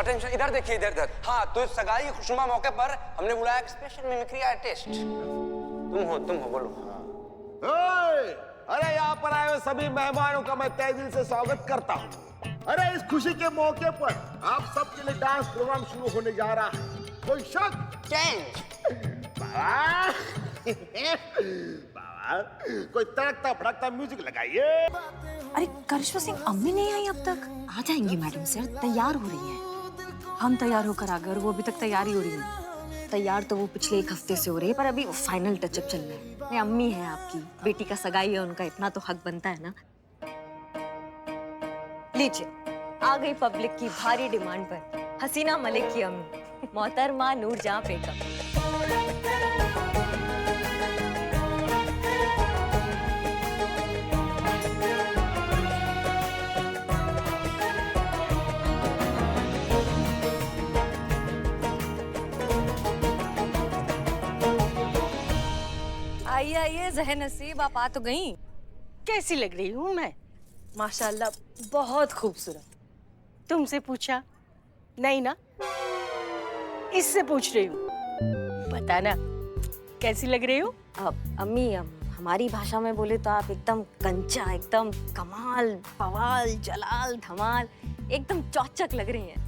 Attention, इधर देखिए, इधर इधर। हाँ, तो इस सगाई के खुशनुमा मौके पर हमने बुलाया एक स्पेशल मिमिक्री आर्टिस्ट। तुम हो, बोलो। अरे यहाँ पर आए हुए सभी मेहमानों का मैं तहे दिल से स्वागत करता हूँ। अरे इस खुशी के मौके पर आप सबके लिए डांस प्रोग्राम शुरू होने जा रहा है। कोई शक? बाबा बाबा कोई तड़कता भड़कता म्यूजिक लगाइए। अरे करिश्मा सिंह, अम्मी नहीं आई अब तक? आ जाएंगी मैडम सर, तैयार हो रही है। हम तैयार होकर आ गए और वो अभी तक तैयार ही हो रही है। तैयार तो वो पिछले 1 हफ्ते से हो रही है, पर अभी फाइनल टचअप चल रहे हैं। नहीं, अम्मी है आपकी, बेटी का सगाई है, उनका इतना तो हक बनता है ना। लीजिए, आ गई पब्लिक की भारी डिमांड पर हसीना मलिक की अम्मी, मोहतरमा नूरजहां बेगम। आइए आइए ज़हन नसीब, आप आ तो गई। कैसी लग रही हूँ मैं? माशाल्लाह बहुत खूबसूरत। तुमसे पूछा नहीं ना, इससे पूछ रही हूँ, बताना कैसी लग रही हूँ? अम्मी, हमारी भाषा में बोले तो आप एकदम कंचा, एकदम कमाल, बवाल, जलाल, धमाल, एकदम चौचक लग रही हैं।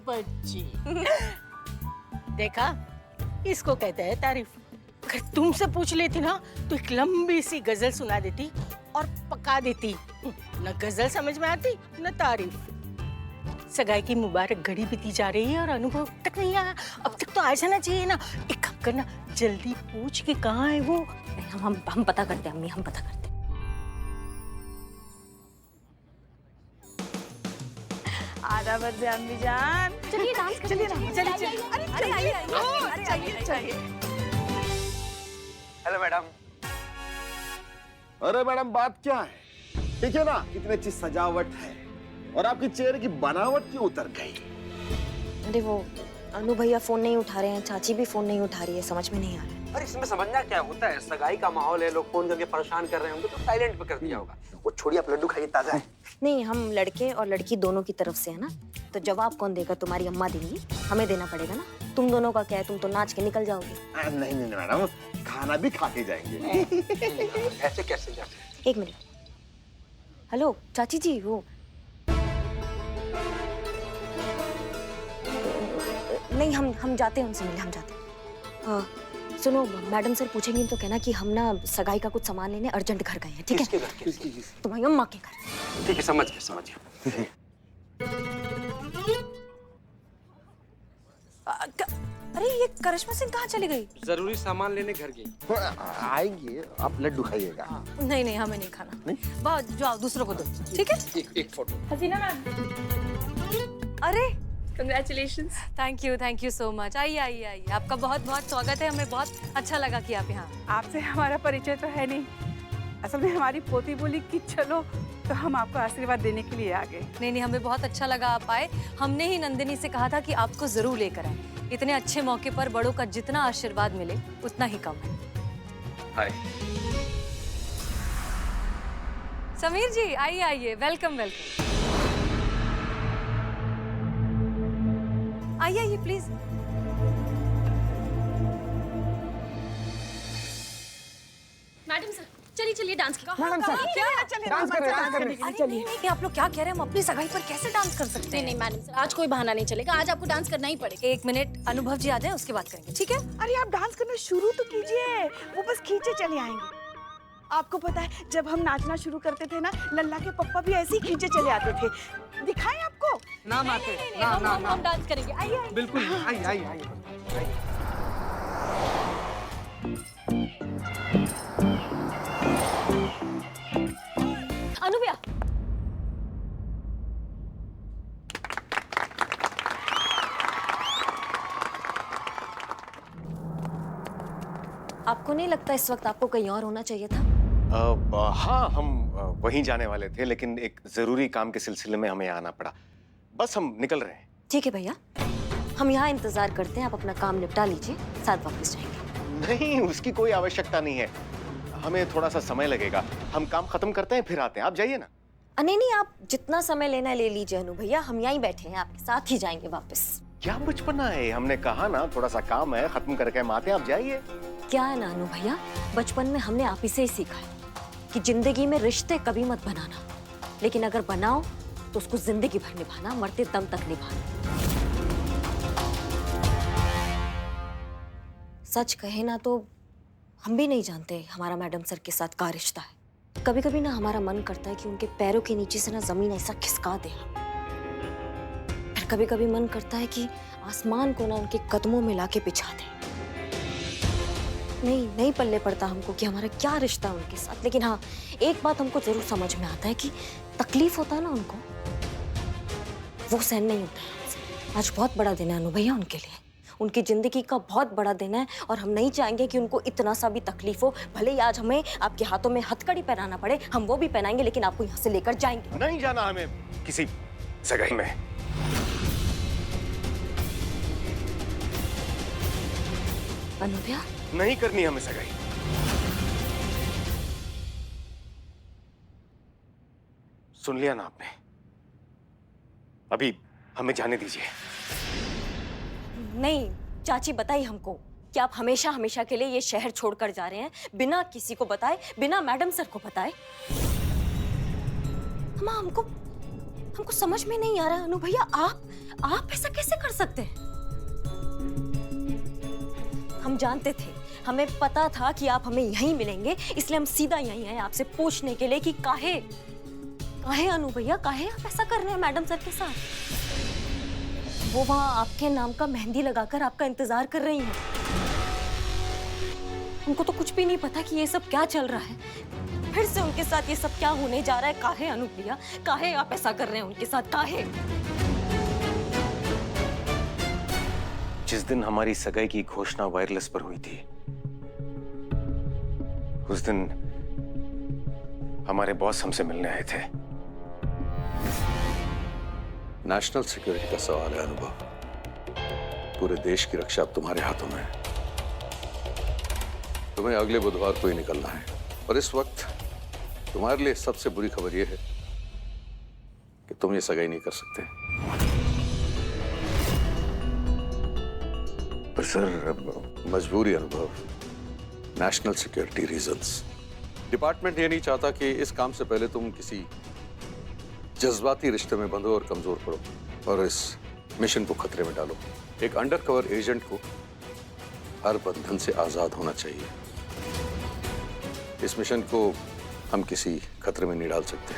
बच्ची देखा, इसको कहते हैं तारीफ। अगर तुमसे पूछ लेती ना तो एक लंबी सी गजल सुना देती और पका देती। न गजल समझ में आती न तारीफ। सगाई की मुबारक घड़ी बीती जा रही है और अनुभव तक नहीं आया। अब तक तो आ जाना चाहिए ना। एक काम करना, जल्दी पूछ के कहाँ है वो। हम पता करते हैं अम्मी, हम पता करते हैं। आधा बजे अम्मी जान। चलिए डांस करते हैं। चलिए। अरे चलिए। Hello madam. अरे मैडम, बात क्या है? ठीक है ना, कितनी अच्छी सजावट है और आपके चेहरे की बनावट क्यों उतर गई? अरे वो अनु भैया फोन नहीं उठा रहे हैं, चाची भी फोन नहीं उठा रही है, समझ में नहीं आ रहा है। अरे इसमें समझना क्या होता है, सगाई का माहौल है, लोग फोन करके परेशान कर रहे होंगे तो साइलेंट पे कर दिया होगा। वो छोड़िए, आप लड्डू खाइए, ताजा है। नहीं, हम लड़के और लड़की दोनों की तरफ से है ना, तो जवाब कौन देगा? तुम्हारी अम्मा देंगी, हमें देना पड़ेगा ना। तुम दोनों का क्या है, तुम तो नाच के निकल जाओगे। नहीं नहीं मैडम, खाना भी खा के जाएंगे। ऐसे कैसे जाते? 1 मिनट। हेलो चाची जी, वो नहीं, हम जाते हैं, उनसे मिले, हम जाते हैं। सुनो, मैडम सर पूछेंगी तो कहना कि हम ना सगाई का कुछ सामान लेने अर्जेंट घर गए हैं, ठीक है? किसकी? तुम्हारी अम्मा के घर। ठीक है, समझ गया। अरे ये करिश्मा सिंह कहाँ चली गई? जरूरी सामान लेने घर गई। आएंगे, आप लड्डू खाइएगा। नहीं, हमें नहीं खाना। नहीं? बहुत जाओ, दूसरों को दो, ठीक है? एक फोटो। हसीना मैम। अरे congratulations. Thank you so much. आइए। आपका बहुत बहुत स्वागत है, हमें बहुत अच्छा लगा कि आप यहाँ। आपसे हमारा परिचय तो है नहीं, असल में हमारी पोती बोली कि चलो तो हम आपको आशीर्वाद देने के लिए आ गए। नहीं, हमें बहुत अच्छा लगा आप आए। हमने ही नंदिनी से कहा था कि आपको जरूर लेकर आए। इतने अच्छे मौके पर बड़ों का जितना आशीर्वाद मिले उतना ही कम है। हाय समीर जी, आइए, वेलकम। आइए प्लीज। मैडम सर, चलिए डांस की। मैडम सर, डांस कर रहे हैं। चलिए, नहीं, आप लोग क्या कह रहे हैं? हम अपनी सगाई पर कैसे डांस कर सकते हैं? नहीं मैडम सर, आज कोई बहाना नहीं चलेगा, आज आपको डांस करना ही पड़ेगा। 1 मिनट, अनुभव जी आ जाए, उसके बाद करेंगे, ठीक है? अरे आप डांस करना शुरू तो कीजिए, वो बस खींचे चले आएंगे। आपको पता है, जब हम नाचना शुरू करते थे ना, लल्ला के पप्पा भी ऐसे ही खींचे चले आते थे। दिखाएं आपको? नाम आते हम डांस करेंगे। आइए। बिल्कुल। आइए। अनु भैया, आपको नहीं लगता इस वक्त आपको कहीं और होना चाहिए था? हाँ, हम वहीं जाने वाले थे, लेकिन एक जरूरी काम के सिलसिले में हमें यहाँ आना पड़ा। बस हम निकल रहे हैं। ठीक है भैया, हम यहाँ इंतजार करते हैं, आप अपना काम निपटा लीजिए, साथ वापस जाएंगे। नहीं, उसकी कोई आवश्यकता नहीं है, हमें थोड़ा सा समय लगेगा। हम काम खत्म करते हैं फिर आते हैं, आप जाइए ना। नहीं नहीं, आप जितना समय लेना है ले लीजिए अनु भैया, हम यहीं बैठे हैं, आपके साथ ही जाएंगे वापस। क्या बचपना है, हमने कहा ना थोड़ा सा काम है, खत्म करके हम आते हैं, आप जाइए। क्या है ना अनु भैया, बचपन में हमने आप ही से ही सीखा है कि जिंदगी में रिश्ते कभी मत बनाना, लेकिन अगर बनाओ तो उसको जिंदगी भर निभाना, मरते दम तक निभाना। सच कहे ना तो हम भी नहीं जानते हमारा मैडम सर के साथ क्या रिश्ता है। कभी कभी ना हमारा मन करता है कि उनके पैरों के नीचे से ना जमीन ऐसा खिसका दे, फिर कभी कभी मन करता है कि आसमान को ना उनके कदमों में लाके बिछा दे। नहीं पल्ले पड़ता हमको कि हमारा क्या रिश्ता है उनके साथ, लेकिन हाँ एक बात हमको जरूर समझ में आता है कि तकलीफ होता है ना उनको, वो सहन नहीं होता है हमसे। आज बहुत बड़ा दिन है अनु भैया उनके लिए, उनकी जिंदगी का बहुत बड़ा दिन है, और हम नहीं चाहेंगे कि उनको इतना सा भी तकलीफ हो। भले ही आज हमें आपके हाथों में हथकड़ी पहनाना पड़े, हम वो भी पहनाएंगे, लेकिन आपको यहाँ से लेकर जाएंगे। नहीं जाना हमें किसी सगाई में। अनु भैया नहीं करनी हमें सगाई। सुन लिया ना आपने, अभी हमें जाने दीजिए। नहीं चाची, बताइए हमको कि आप हमेशा हमेशा के लिए ये शहर छोड़कर जा रहे हैं बिना किसी को बताए, बिना मैडम सर को बताए। हमको समझ में नहीं आ रहा अनु भैया, आप ऐसा कैसे कर सकते हैं? हम जानते थे, हमें पता था कि आप हमें यहीं मिलेंगे, इसलिए हम सीधा यहीं आए आपसे पूछने के लिए कि काहे अनु भैया, काहे आप ऐसा कर रहे हैं मैडम सर के साथ? वो वहां आपके नाम का मेहंदी लगाकर आपका इंतजार कर रही हैं। उनको तो कुछ भी नहीं पता कि ये सब क्या चल रहा है, फिर से उनके साथ ये सब क्या होने जा रहा है। काहे अनु भैया, काहे आप ऐसा कर रहे हैं उनके साथ, काहे? जिस दिन हमारी सगाई की घोषणा वायरलेस पर हुई थी, उस दिन हमारे बॉस हमसे मिलने आए थे। नेशनल सिक्योरिटी का सवाल है अनुभव, पूरे देश की रक्षा अब तुम्हारे हाथों में है। तुम्हें अगले बुधवार को ही निकलना है, और इस वक्त तुम्हारे लिए सबसे बुरी खबर यह है कि तुम ये सगाई नहीं कर सकते। पर सर, मजबूरी अनुभव, नेशनल सिक्योरिटी रीजंस। डिपार्टमेंट ये नहीं चाहता कि इस काम से पहले तुम किसी जज्बाती रिश्ते में बंधो और कमजोर पड़ो, और इस मिशन को खतरे में डालो। एक अंडरकवर एजेंट को हर बंधन से आजाद होना चाहिए। इस मिशन को हम किसी खतरे में नहीं डाल सकते।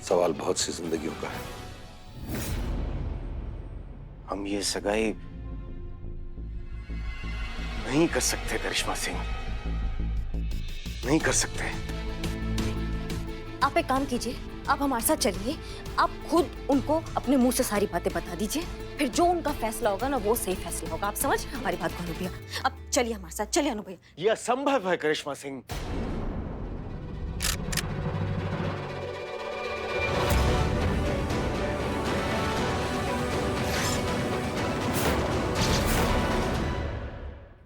सवाल बहुत सी जिंदगियों का है। हम ये सगाई नहीं कर सकते करिश्मा सिंह, नहीं कर सकते। आप एक काम कीजिए, आप हमारे साथ चलिए, आप खुद उनको अपने मुंह से सारी बातें बता दीजिए, फिर जो उनका फैसला होगा ना वो सही फैसला होगा। आप समझ हमारी बात को अनु भैया? अब चलिए हमारे साथ, चलिए अनु भैया। यह असंभव है करिश्मा सिंह।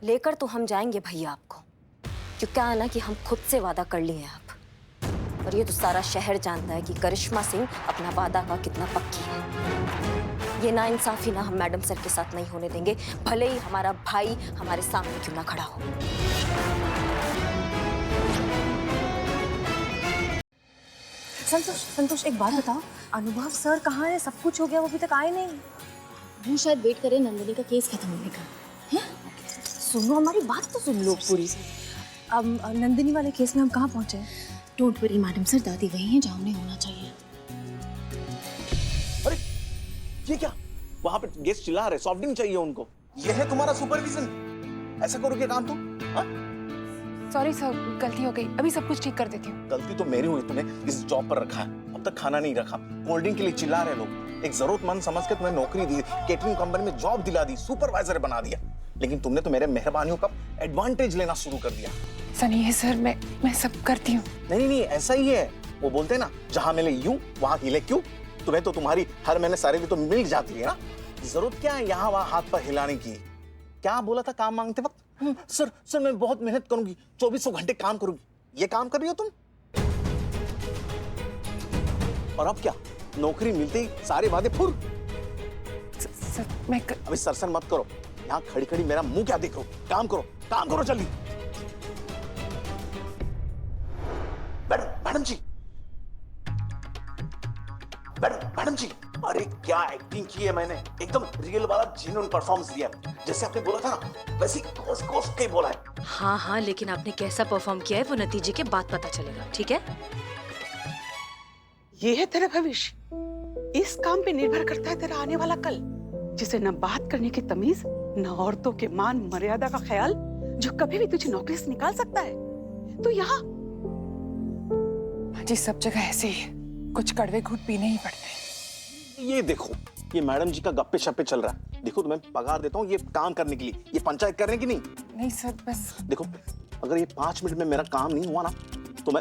लेकर तो हम जाएंगे भैया आपको, क्यों क्या है ना कि हम खुद से वादा कर लिए हैं आप, और ये तो सारा शहर जानता है कि करिश्मा सिंह अपना वादा का कितना पक्की है। ये नाइंसाफी ना हम मैडम सर के साथ नहीं होने देंगे, भले ही हमारा भाई हमारे सामने क्यों ना खड़ा हो। संतोष एक बात बताओ, अनुभव सर कहाँ है? सब कुछ हो गया, वो अभी तक आए नहीं। वो शायद वेट करे नंदिनी का केस खत्म होने का। सुनो, हमारी बात तो सुन लो पूरी। अब नंदिनी वाले केस में हम कहाँ पहुंचे हैं? डोंट वरी मैडम सर, दादी वही हैं जहाँ उन्हें होना चाहिए। अरे ये क्या, वहां पे गेस्ट चिल्ला रहे, सॉफ्ट ड्रिंक चाहिए उनको। ये है तुम्हारा सुपरविजन? ऐसा करोगे काम तुम? सॉरी सर, गलती हो गई, अभी सब कुछ ठीक कर देती हूँ। गलती तो मेरी हुई, तुम्हें इस जॉब पर रखा है, अब तक खाना नहीं रखा, कोल्ड ड्रिंक के लिए चिल्ला रहे लोग। एक जरूरतमंद समझ के तुम्हें नौकरी दी, केटरिंग कंपनी में जॉब दिला दी, सुपरवाइजर बना दिया, लेकिन तुमने तो मेरे मेहरबानियों का एडवांटेज लेना शुरू कर दिया। सनी है सर, मैं सब करती हूँ। नहीं, ऐसा ही है, वो बोलते हैं ना, जहां मिले यूं वहां हिले क्यों। तुम्हें तो तुम्हारी हर महीने सैलरी तो मिल जाती है ना, जरूरत क्या है यहाँ वहां हाथ पर हिलाने की। क्या बोला था काम मांगते वक्त? सर मैं बहुत मेहनत करूंगी, 2400 घंटे काम करूंगी। ये काम कर रही हो तुम? और अब क्या, नौकरी मिलते ही सारे वादे फुर। सर मैं अभी सरसन मत करो, यहाँ खड़ी खड़ी मेरा मुंह क्या देख रहे हो? काम करो जल्दी। मैडम जी, मैडम जी, अरे क्या एक्टिंग की है मैंने, एकदम रियल वाला जेन्युइन परफॉर्मेंस दिया है। जैसे आपने बोला था ना, वैसे कोस के बोला है। हाँ हाँ, लेकिन आपने कैसा परफॉर्म किया है वो नतीजे के बाद पता चलेगा, ठीक है? ये है तेरा भविष्य। इस काम पे निर्भर करता है तेरा आने वाला कल, जिसे न बात करने की तमीज, न औरतों के मान मर्यादा का ख्याल, जो कभी भी तुझे नौकरी से निकाल सकता है। तो यहाँ जी सब जगह ऐसे ही है, कुछ कड़वे घूंट पीने ही पड़ते हैं। ये देखो, ये मैडम जी का गप्पे शप्पे चल रहा है। देखो तुम्हें पगार देता हूँ ये काम करने के लिए, ये पंचायत करने की नहीं। नहीं सर, बस देखो, अगर ये 5 मिनट में मेरा काम नहीं हुआ ना, तो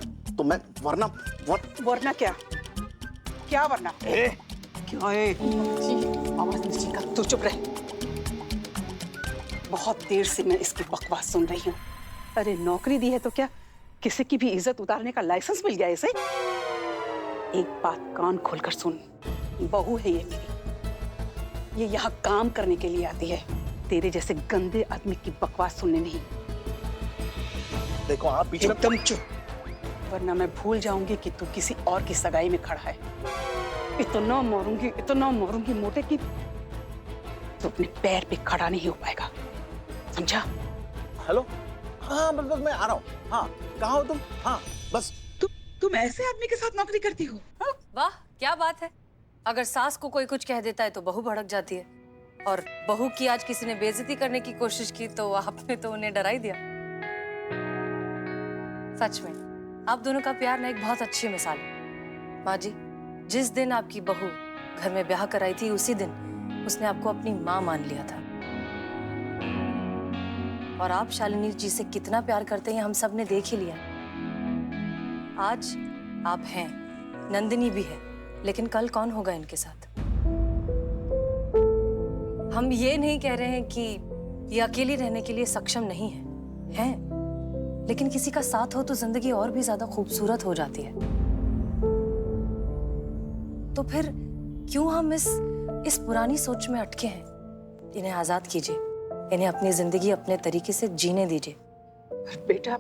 मैं वरना क्या वरना क्या है? आवाज नीचे कर, तू चुप रह। बहुत देर से मैं इसकी बकवास सुन रही हूँ। अरे नौकरी दी है तो क्या किसी की भी इज्जत उतारने का लाइसेंस मिल गया इसे? एक बात कान खोलकर सुन, बहू है ये मेरी, ये यहाँ काम करने के लिए आती है, तेरे जैसे गंदे आदमी की बकवास सुनने नहीं। देखो आप पीछे एकदम चुप, वरना मैं भूल जाऊंगी कि तू किसी और की सगाई में खड़ा है। इतना मारूंगी मोटे की तो अपने पैर पे खड़ा नहीं हो पाएगा, समझा? हेलो, हाँ बस मैं आ रहा हूँ। हाँ कहाँ हो तुम? हाँ बस। तुम ऐसे आदमी के साथ नौकरी करती हो? वाह क्या बात है। अगर सास को कोई कुछ कह देता है तो बहू भड़क जाती है, और बहू की आज किसी ने बेइज्जती करने की कोशिश की तो आपने तो उन्हें डरा ही दिया। सच में आप दोनों का प्यार ना एक बहुत अच्छी मिसाल है। माँ जी, जिस दिन आपकी बहू घर में ब्याह कराई थी उसी दिन उसने आपको अपनी माँ मान लिया था। और आप शालिनी जी से कितना प्यार करते हैं हम सब ने देख ही लिया। आज आप हैं, नंदिनी भी है, लेकिन कल कौन होगा इनके साथ? हम ये नहीं कह रहे हैं कि ये अकेली रहने के लिए सक्षम नहीं है, हैं, लेकिन किसी का साथ हो तो जिंदगी और भी ज्यादा खूबसूरत हो जाती है। तो फिर क्यों हम इस पुरानी सोच में अटके हैं? इन्हें आजाद कीजिए, इन्हें अपनी जिंदगी अपने तरीके से जीने दीजिए। बेटा,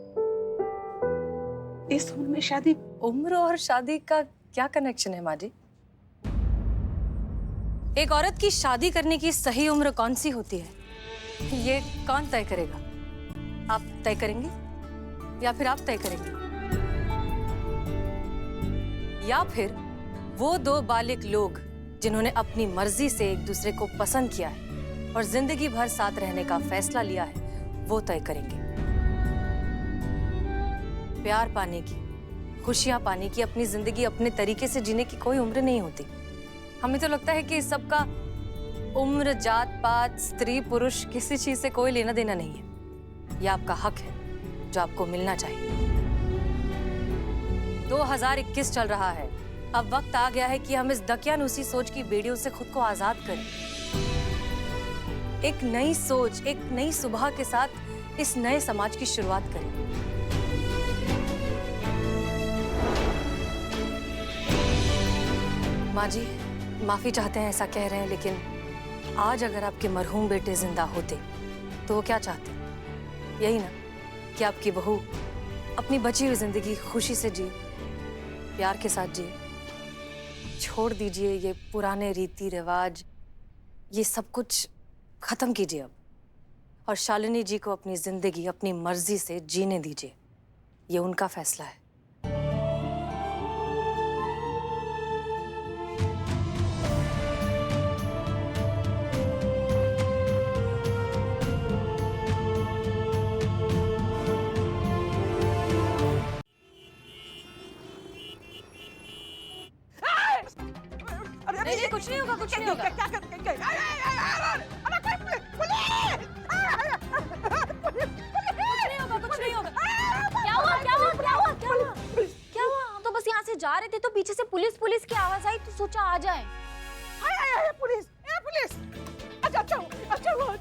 इस उम्र में शादी? उम्र और शादी का क्या कनेक्शन है माँ जी? एक औरत की शादी करने की सही उम्र कौन सी होती है, ये कौन तय करेगा? आप तय करेंगे या फिर आप तय करेंगे? या फिर वो दो बालिग लोग जिन्होंने अपनी मर्जी से एक दूसरे को पसंद किया है और जिंदगी भर साथ रहने का फैसला लिया है, वो तय करेंगे। प्यार पाने की, खुशियां पाने की, अपनी जिंदगी अपने तरीके से जीने की कोई उम्र नहीं होती। हमें तो लगता है कि इस सब का उम्र, जात पात, स्त्री पुरुष किसी चीज से कोई लेना देना नहीं है। यह आपका हक है जो आपको मिलना चाहिए। 2021 चल रहा है, अब वक्त आ गया है कि हम इस दकियानुसी सोच की बेड़ियों से खुद को आजाद करें। एक नई सोच, एक नई सुबह के साथ इस नए समाज की शुरुआत करें। माँ जी, माफी चाहते हैं ऐसा कह रहे हैं, लेकिन आज अगर आपके मरहूम बेटे जिंदा होते तो वो क्या चाहते? यही ना कि आपकी बहू अपनी बची हुई जिंदगी खुशी से जिए, प्यार के साथ जिए। छोड़ दीजिए ये पुराने रीति रिवाज, ये सब कुछ खत्म कीजिए अब, और शालिनी जी को अपनी जिंदगी अपनी मर्जी से जीने दीजिए। ये उनका फैसला है। नहीं, कुछ नहीं होगा, कुछ नहीं होगा। क्या हुआ? हम तो बस यहाँ से जा रहे थे तो पीछे से पुलिस की आवाज आई तो सोचा आ जाए। पुलिस! अच्छा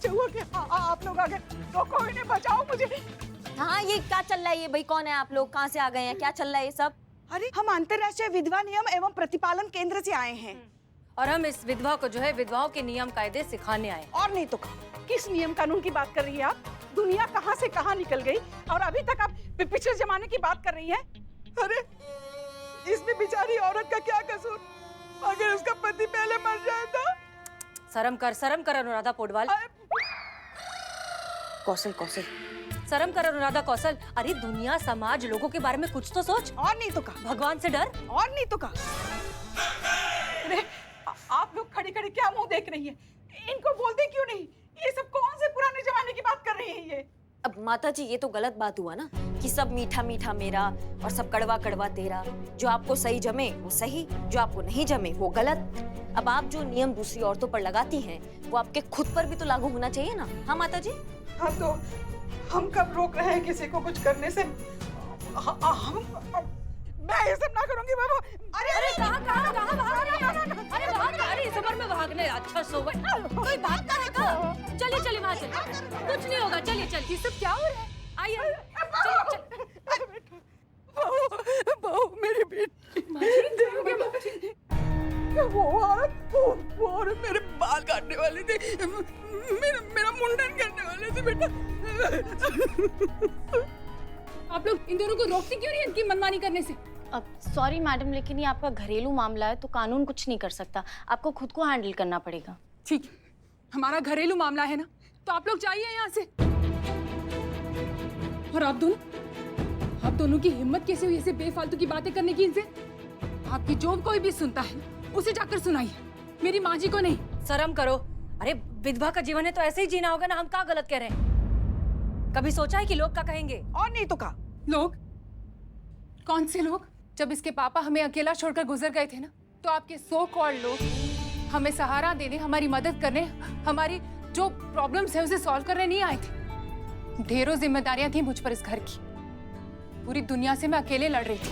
हुआ कि आप लोग आ गए। तो कोई नहीं, बचाओ मुझे। हाँ, ये क्या चल रहा है? ये भाई कौन है आप लोग? कहाँ से आ गए हैं? क्या चल रहा है ये सब? अरे हम अंतर्राष्ट्रीय विधवा नियम एवं प्रतिपालन केंद्र से आए हैं। और हम इस विधवा को जो है विधवाओं के नियम कायदे सिखाने आए। और नहीं तो किस नियम कानून की बात कर रही है आप? दुनिया कहाँ से कहाँ निकल गई और अभी तक आप पिछले जमाने की बात कर रही हैं? अरे इसमें बेचारी औरत का क्या कसूर? अगर उसका पति पहले मर जाए तो? शर्म कर अनुराधा पोडवाल। कौशल कौशल शर्म कर अनुराधा कौशल। अरे दुनिया समाज लोगों के बारे में कुछ तो सोच। और नहीं तो भगवान से डर। और नहीं तो अरे आप लोग खड़े खड़े क्या मुंह देख रही हैं? इनको बोलते क्यों नहीं? ये सब कौन से पुराने जमाने की बात कर रही हैं ये? अब माता जी ये तो गलत बात हुआ ना कि सब मीठा मीठा मेरा और सब कड़वा कड़वा तेरा। जो आपको सही जमे वो सही, जो आपको नहीं जमे वो गलत। अब आप जो नियम दूसरी औरतों पर लगाती हैं वो आपके खुद पर भी तो लागू होना चाहिए ना। हाँ माता जी। हाँ तो हम कब रोक रहे हैं किसी को कुछ करने से? मैं ये सब ना करूंगी बाबू। अरे कहाँ अरे भाग। अरे इस उम्र में भागने अच्छा सोवर कोई भागता है क्या? चलिए वहाँ चलिए, कुछ नहीं होगा। चलिए ये सब क्या हो रहा है? आइए बहू मेरी बेटी। वो औरत मेरे बाल काटने वाली थी, मेरा मुंडन करने वाले थे बेटा। आप लोग इन दोनों को रोकती क्यों नहीं इनकी मनमानी करने से? अब सॉरी मैडम, लेकिन ये आपका घरेलू मामला है तो कानून कुछ नहीं कर सकता। आपको खुद को हैंडल करना पड़ेगा। ठीक है, हमारा घरेलू मामला है ना, तो आप लोग जाइए यहाँ से। और आप दोनों की हिम्मत कैसे हुई ऐसे बेफालतू की बातें करने की इनसे? आपकी जो कोई भी सुनता है उसे जाकर सुनाइए, मेरी माँ जी को नहीं। शर्म करो। अरे विधवा का जीवन है तो ऐसे ही जीना होगा ना। हम क्या गलत कह रहे हैं? कभी सोचा है कि लोग क्या कहेंगे? और नहीं तो क्या? लोग? कौन से लोग? जब इसके पापा हमें अकेला छोड़कर गुजर गए थे ना, तो आपके सो कॉल्ड लोग हमें सहारा देने, हमारी मदद करने, हमारी जो प्रॉब्लम्स है उसे सॉल्व करने नहीं आए थे। ढेरों जिम्मेदारियां थी मुझ पर इस घर की। पूरी दुनिया से मैं अकेले लड़ रही थी,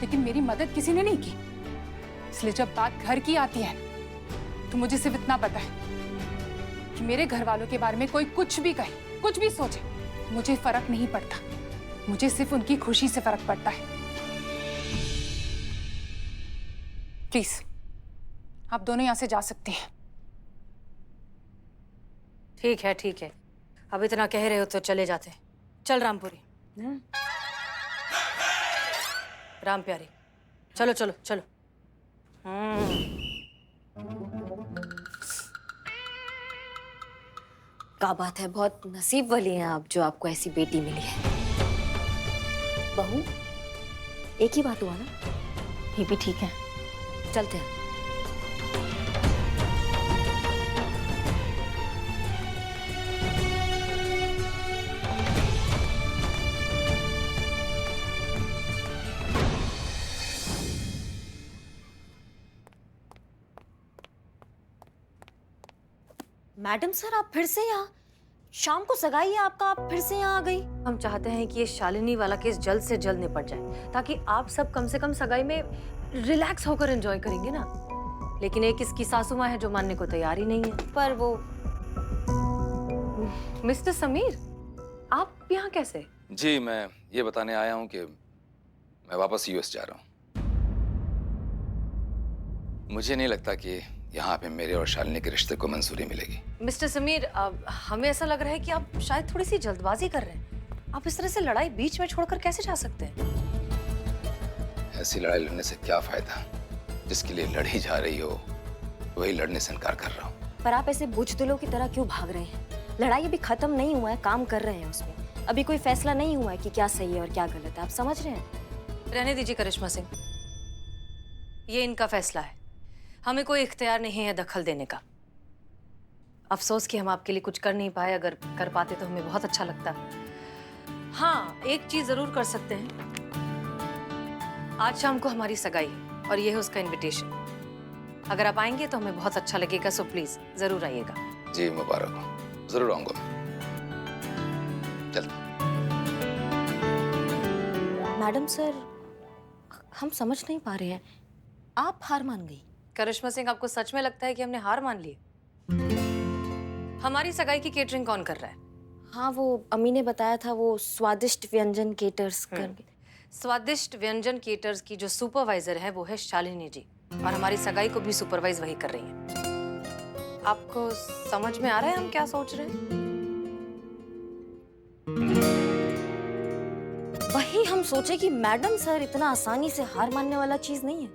लेकिन मेरी मदद किसी ने नहीं की। इसलिए जब बात घर की आती है तो मुझे सिर्फ इतना पता है कि मेरे घर वालों के बारे में कोई कुछ भी कहे, कुछ भी सोचे, मुझे फर्क नहीं पड़ता। मुझे सिर्फ उनकी खुशी से फर्क पड़ता है। प्लीज आप दोनों यहां से जा सकते हैं। ठीक है अब इतना कह रहे हो तो चले जाते हैं। चल रामपुरी। राम प्यारी चलो। क्या बात है, बहुत नसीब वाली हैं आप जो आपको ऐसी बेटी मिली है। बहू एक ही बात हुआ ना? ये भी ठीक है, चलते हैं। मैडम सर आप फिर से यहाँ? शाम को सगाई है आपका, आप फिर से यहाँ आ गई? हम चाहते हैं कि ये शालिनी वाला केस जल्द से जल्द निपट जाए ताकि आप सब कम से कम सगाई में रिलैक्स होकर एंजॉय करेंगे ना। लेकिन एक इसकी सासू माँ है जो मानने को तैयार ही नहीं है। पर वो मिस्टर समीर, आप यहाँ कैसे? जी मैं ये बताने आया हूँ कि मैं वापस यूएस जा रहा हूँ। मुझे नहीं लगता कि यहाँ पे मेरे और शालिनी के रिश्ते को मंजूरी मिलेगी। मिस्टर समीर, हमें ऐसा लग रहा है कि आप शायद थोड़ी सी जल्दबाजी कर रहे हैं। आप इस तरह से लड़ाई बीच में छोड़कर कैसे जा सकते हैं? ऐसी लड़ाई लड़ने से क्या फायदा? जिसके लिए लड़ी जा रही हो वही लड़ने से इनकार कर रहा हूँ। पर आप ऐसे बुज़दिलों की तरह क्यों भाग रहे हैं? लड़ाई अभी खत्म नहीं हुआ है, काम कर रहे हैं उसमें। अभी कोई फैसला नहीं हुआ है कि क्या सही है और क्या गलत है, आप समझ रहे हैं? रहने दीजिए करिश्मा सिंह, ये इनका फैसला है। हमें कोई इख्तियार नहीं है दखल देने का। अफसोस कि हम आपके लिए कुछ कर नहीं पाए। अगर कर पाते तो हमें बहुत अच्छा लगता। हाँ, एक चीज जरूर कर सकते हैं। आज शाम को हमारी सगाई है और ये है उसका इनविटेशन। अगर आप आएंगे तो हमें बहुत अच्छा लगेगा, सो प्लीज जरूर आइएगा। जी मुबारक हो, जरूर आऊंगा। चलता। मैडम सर हम समझ नहीं पा रहे हैं, आप हार मान गई? करिश्मा सिंह, आपको सच में लगता है कि हमने हार मान ली? हमारी सगाई की केटरिंग कौन कर रहा है? हाँ वो अम्मी ने बताया था, वो स्वादिष्ट व्यंजन केटर्स करके। स्वादिष्ट व्यंजन केटर्स की जो सुपरवाइजर है वो है शालिनी जी, और हमारी सगाई को भी सुपरवाइज वही कर रही है। आपको समझ में आ रहा है हम क्या सोच रहे हैं? वही हम सोचे कि मैडम सर इतना आसानी से हार मानने वाला चीज नहीं है।